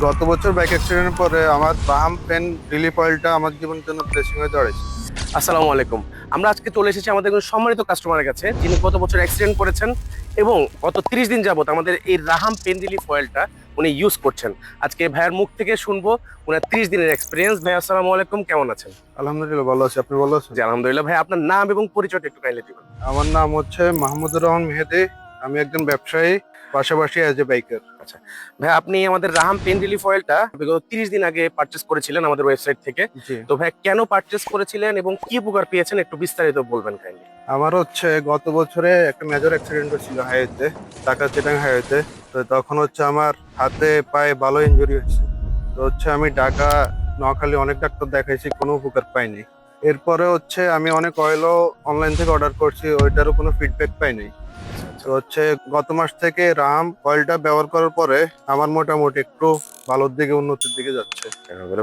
গত বছর বাইক অ্যাক্সিডেন্টের পরে আমার বাম পেন রিলিফ অয়েলটা আমার জীবনের জন্য ব্লেসিং হয়ে দাঁড়িয়েছে। আসসালামু আলাইকুম। আমরা আজকে চলে এসেছি আমাদের একজন সম্মানিত কাস্টমারের কাছে, যিনি গত বছর অ্যাক্সিডেন্ট করেছেন এবং গত 30 দিন যাবত আমাদের এই রাহাম পেন রিলিফ অয়েলটা উনি ইউজ করছেন। আজকে ভাইয়ার মুখ থেকে শুনবো উনার 30 দিনের এক্সপিরিয়েন্স। ভাই আসসালামু আলাইকুম, কেমন আছেন? আলহামদুলিল্লাহ ভালো আছি, আপনি ভালো আছেন? জি আলহামদুলিল্লাহ। ভাই আপনার নাম এবং পরিচয়টা একটু কাইন্ডলি দিবেন। আমার নাম হচ্ছে মাহমুদুর রহমান মেহেদি। আমি একজন ব্যবসায়ী, পাশাপাশি অ্যাজ এ বাইকার। আচ্ছা ভাই, আপনি আমাদের রাহাম পেন রিলিফ অয়েলটা বিগত 30 দিন আগে পারচেস করেছিলেন আমাদের ওয়েবসাইট থেকে। জি, তো ভাই কেন পারচেস করেছিলেন এবং কি উপকার পেয়েছেন একটু বিস্তারিত বলবেন কাইন্ডলি। আমার হচ্ছে গত বছরে একটা মেজর অ্যাক্সিডেন্ট হয়েছিল হাইওয়েতে, ঢাকা চিটাং হাইওয়েতে। তো তখন হচ্ছে আমার হাতে পায়ে ভালো ইনজুরি হয়েছে। তো হচ্ছে আমি ঢাকা, নোয়াখালী অনেক ডাক্তার দেখাইছি, কোনো উপকার পাইনি। এরপরে হচ্ছে আমি অনেক অয়েলও অনলাইন থেকে অর্ডার করছি, ওইটারও কোনো ফিডব্যাক পাইনি। তো হচ্ছে গত মাস থেকে রাম অয়েলটা ব্যবহার করার পরে আমার মোটামুটি একটু ভালোর দিকে, উন্নতির দিকে যাচ্ছে।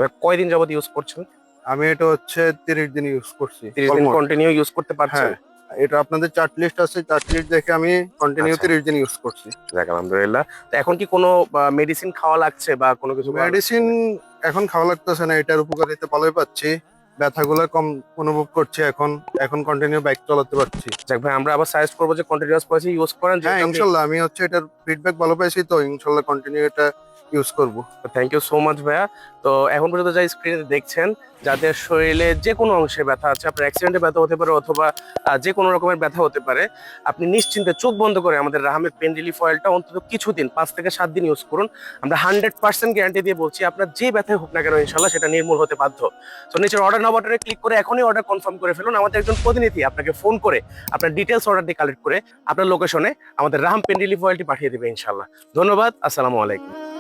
ভাই কয়দিন যাবত ইউজ করছেন? আমি এটা হচ্ছে 30 দিন ইউজ করছি 30 দিন অলমোস্ট। কন্টিনিউ ইউজ করতে পারছেন? হ্যাঁ, এটা আপনাদের চার্ট লিস্ট আছে, চার্ট লিস্ট দেখে আমি কন্টিনিউ আচ্ছা, 30 দিন ইউজ করছি। যাক আলহামদুলিল্লাহ। তো এখন কি কোনো মেডিসিন খাওয়া লাগছে বা কোনো কিছু করা লাগছে? মেডিসিন এখন খাওয়া লাগতেছে না, এটার উপকারিতা ভালোই পাচ্ছি। ব্যথাগুলো কম অনুভব করছি এখন। এখন কন্টিনিউ বাইক চালাতে পারছি। যাক ভাই, আমরা আবার সাজেস্ট করবো যে কন্টিনিউয়াস পয়সা ইউজ করেন, হ্যাঁ, যেহেতু আপনি। ইনশাল্লাহ আমি হচ্ছে এটার ফিডব্যাক ভালো পাইছি, তো ইনশাল্লাহ কন্টিনিউ এটা ইউজ করব। থ্যাংক ইউ সো মাচ ভাইয়া। তো এখন পর্যন্ত যা স্ক্রিনে দেখছেন, যাদের শরীরে যে কোনো অংশে ব্যথা আছে, আপনার অ্যাক্সিডেন্টে ব্যথা হতে পারে অথবা যে কোনো রকমের ব্যথা হতে পারে, আপনি নিশ্চিন্তে চোখ বন্ধ করে আমাদের রাহামের পেন রিলিফ অয়েলটা অন্তত কিছুদিন 5 থেকে 7 দিন ইউজ করুন। আমরা 100% গ্যারান্টি দিয়ে বলছি, আপনার যে ব্যথায় হোক না কেন ইনশাল্লাহ সেটা নির্মূল হতে বাধ্য। তো নিচের অর্ডার নাও বাটনে ক্লিক করে এখনই অর্ডার কনফার্ম করে ফেলুন। আমাদের একজন প্রতিনিধি আপনাকে ফোন করে আপনার ডিটেলস অর্ডার দিয়ে কালেক্ট করে আপনার লোকেশনে আমাদের রাহাম পেন রিলিফ অয়েলটি পাঠিয়ে দেবে ইনশাল্লাহ। ধন্যবাদ, আসসালামু আলাইকুম।